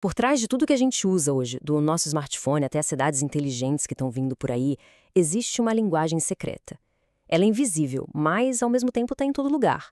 Por trás de tudo que a gente usa hoje, do nosso smartphone até as cidades inteligentes que estão vindo por aí, existe uma linguagem secreta. Ela é invisível, mas ao mesmo tempo está em todo lugar.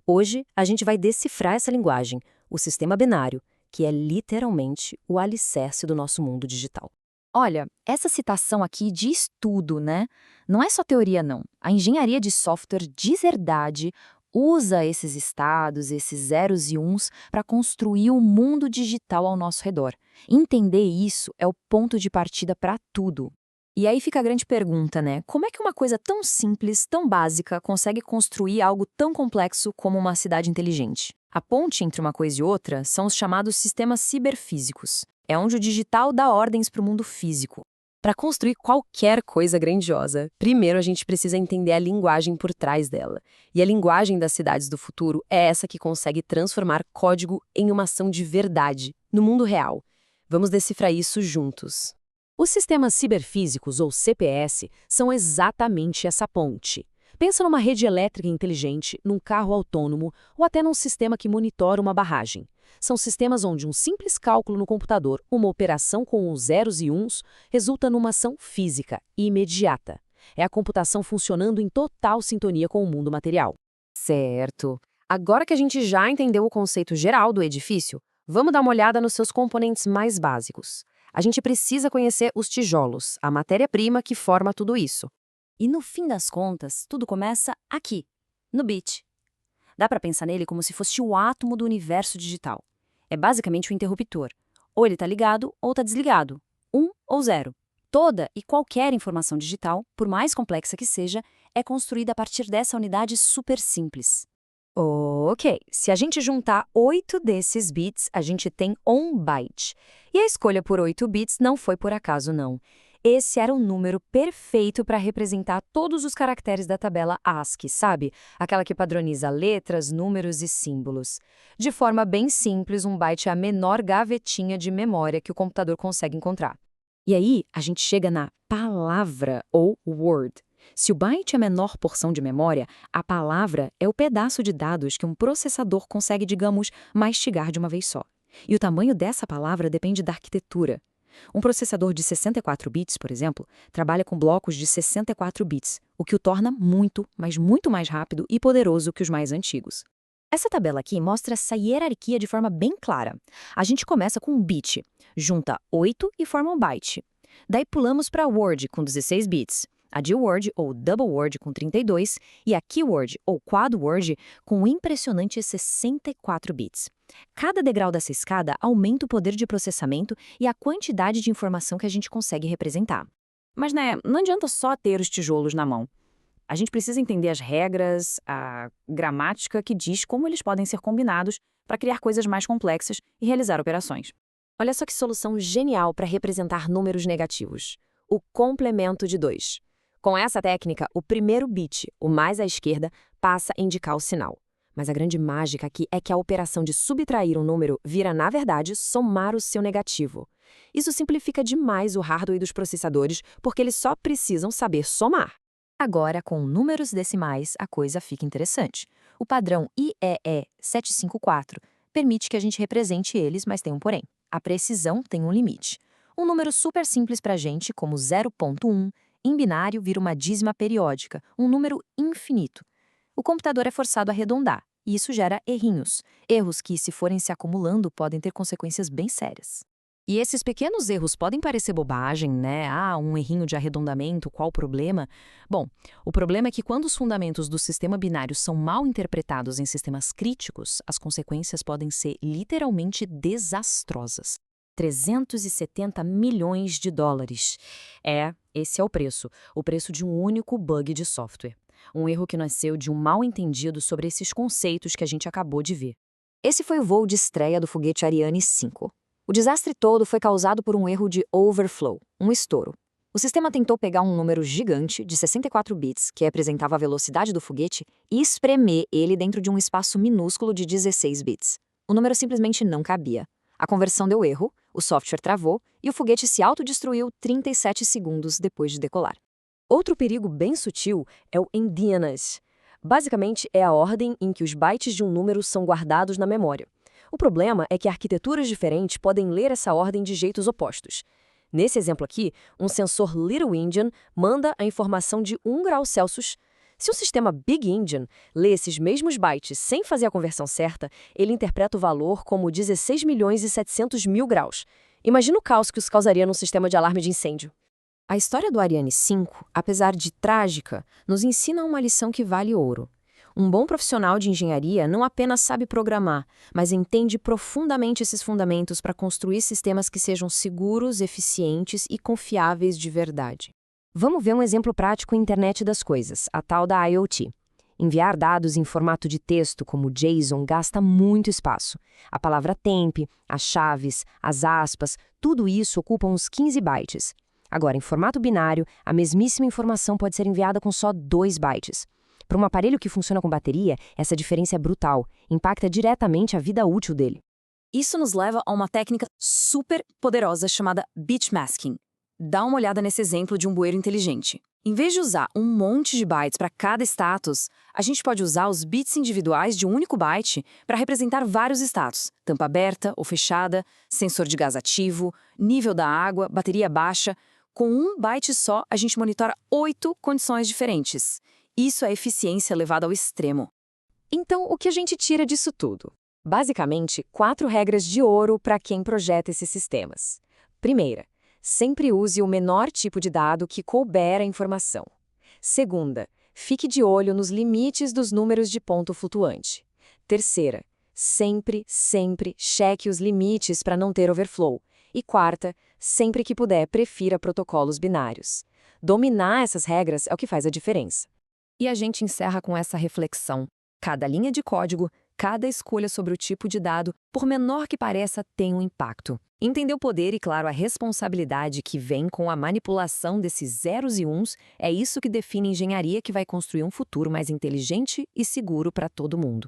Hoje, a gente vai decifrar essa linguagem, o sistema binário, que é literalmente o alicerce do nosso mundo digital. Olha, essa citação aqui diz tudo, né? Não é só teoria, não. A engenharia de software de verdade usa esses estados, esses zeros e uns, para construir o mundo digital ao nosso redor. Entender isso é o ponto de partida para tudo. E aí fica a grande pergunta, né? Como é que uma coisa tão simples, tão básica, consegue construir algo tão complexo como uma cidade inteligente? A ponte entre uma coisa e outra são os chamados sistemas ciberfísicos. É onde o digital dá ordens para o mundo físico. Para construir qualquer coisa grandiosa, primeiro a gente precisa entender a linguagem por trás dela. E a linguagem das cidades do futuro é essa que consegue transformar código em uma ação de verdade, no mundo real. Vamos decifrar isso juntos. Os sistemas ciberfísicos, ou CPS, são exatamente essa ponte. Pensa numa rede elétrica inteligente, num carro autônomo ou até num sistema que monitora uma barragem. São sistemas onde um simples cálculo no computador, uma operação com os zeros e uns, resulta numa ação física e imediata. É a computação funcionando em total sintonia com o mundo material. Certo. Agora que a gente já entendeu o conceito geral do edifício, vamos dar uma olhada nos seus componentes mais básicos. A gente precisa conhecer os tijolos, a matéria-prima que forma tudo isso. E no fim das contas, tudo começa aqui, no bit. Dá para pensar nele como se fosse o átomo do universo digital. É basicamente o interruptor. Ou ele está ligado ou está desligado. 1 ou 0. Toda e qualquer informação digital, por mais complexa que seja, é construída a partir dessa unidade super simples. Ok, se a gente juntar 8 desses bits, a gente tem 1 byte. E a escolha por 8 bits não foi por acaso, não. Esse era um número perfeito para representar todos os caracteres da tabela ASCII, sabe? Aquela que padroniza letras, números e símbolos. De forma bem simples, um byte é a menor gavetinha de memória que o computador consegue encontrar. E aí, a gente chega na palavra, ou word. Se o byte é a menor porção de memória, a palavra é o pedaço de dados que um processador consegue, digamos, mastigar de uma vez só. E o tamanho dessa palavra depende da arquitetura. Um processador de 64 bits, por exemplo, trabalha com blocos de 64 bits, o que o torna muito, mas muito mais rápido e poderoso que os mais antigos. Essa tabela aqui mostra essa hierarquia de forma bem clara. A gente começa com um bit, junta 8 e forma um byte. Daí pulamos para word com 16 bits, a dword ou double word com 32 e a keyword ou quad word com impressionantes 64 bits. Cada degrau dessa escada aumenta o poder de processamento e a quantidade de informação que a gente consegue representar. Mas, né, não adianta só ter os tijolos na mão. A gente precisa entender as regras, a gramática que diz como eles podem ser combinados para criar coisas mais complexas e realizar operações. Olha só que solução genial para representar números negativos. O complemento de 2. Com essa técnica, o primeiro bit, o mais à esquerda, passa a indicar o sinal. Mas a grande mágica aqui é que a operação de subtrair um número vira, na verdade, somar o seu negativo. Isso simplifica demais o hardware dos processadores, porque eles só precisam saber somar. Agora, com números decimais, a coisa fica interessante. O padrão IEE 754 permite que a gente represente eles, mas tem um porém. A precisão tem um limite. Um número super simples para a gente, como 0,1, em binário vira uma dízima periódica, um número infinito. O computador é forçado a arredondar, e isso gera errinhos. Erros que, se forem se acumulando, podem ter consequências bem sérias. E esses pequenos erros podem parecer bobagem, né? Um errinho de arredondamento, qual o problema? Bom, o problema é que quando os fundamentos do sistema binário são mal interpretados em sistemas críticos, as consequências podem ser literalmente desastrosas. 370 milhões de dólares. Esse é o preço de um único bug de software. Um erro que nasceu de um mal-entendido sobre esses conceitos que a gente acabou de ver. Esse foi o voo de estreia do foguete Ariane 5. O desastre todo foi causado por um erro de overflow, um estouro. O sistema tentou pegar um número gigante de 64 bits, que representava a velocidade do foguete, e espremer ele dentro de um espaço minúsculo de 16 bits. O número simplesmente não cabia. A conversão deu erro, o software travou e o foguete se autodestruiu 37 segundos depois de decolar. Outro perigo bem sutil é o endianness. Basicamente, é a ordem em que os bytes de um número são guardados na memória. O problema é que arquiteturas diferentes podem ler essa ordem de jeitos opostos. Nesse exemplo aqui, um sensor Little Endian manda a informação de 1 grau Celsius. Se um sistema Big Endian lê esses mesmos bytes sem fazer a conversão certa, ele interpreta o valor como 16.700.000 graus. Imagina o caos que isso causaria num sistema de alarme de incêndio. A história do Ariane 5, apesar de trágica, nos ensina uma lição que vale ouro. Um bom profissional de engenharia não apenas sabe programar, mas entende profundamente esses fundamentos para construir sistemas que sejam seguros, eficientes e confiáveis de verdade. Vamos ver um exemplo prático em Internet das Coisas, a tal da IoT. Enviar dados em formato de texto, como JSON, gasta muito espaço. A palavra temp, as chaves, as aspas, tudo isso ocupa uns 15 bytes. Agora, em formato binário, a mesmíssima informação pode ser enviada com só 2 bytes. Para um aparelho que funciona com bateria, essa diferença é brutal, impacta diretamente a vida útil dele. Isso nos leva a uma técnica super poderosa chamada bitmasking. Dá uma olhada nesse exemplo de um bueiro inteligente. Em vez de usar um monte de bytes para cada status, a gente pode usar os bits individuais de um único byte para representar vários status: tampa aberta ou fechada, sensor de gás ativo, nível da água, bateria baixa. Com um byte só, a gente monitora 8 condições diferentes. Isso é eficiência levada ao extremo. Então, o que a gente tira disso tudo? Basicamente, 4 regras de ouro para quem projeta esses sistemas. Primeira, sempre use o menor tipo de dado que couber a informação. Segunda, fique de olho nos limites dos números de ponto flutuante. Terceira, sempre cheque os limites para não ter overflow. E quarta, sempre que puder, prefira protocolos binários. Dominar essas regras é o que faz a diferença. E a gente encerra com essa reflexão. Cada linha de código, cada escolha sobre o tipo de dado, por menor que pareça, tem um impacto. Entender o poder e, claro, a responsabilidade que vem com a manipulação desses zeros e uns é isso que define a engenharia que vai construir um futuro mais inteligente e seguro para todo mundo.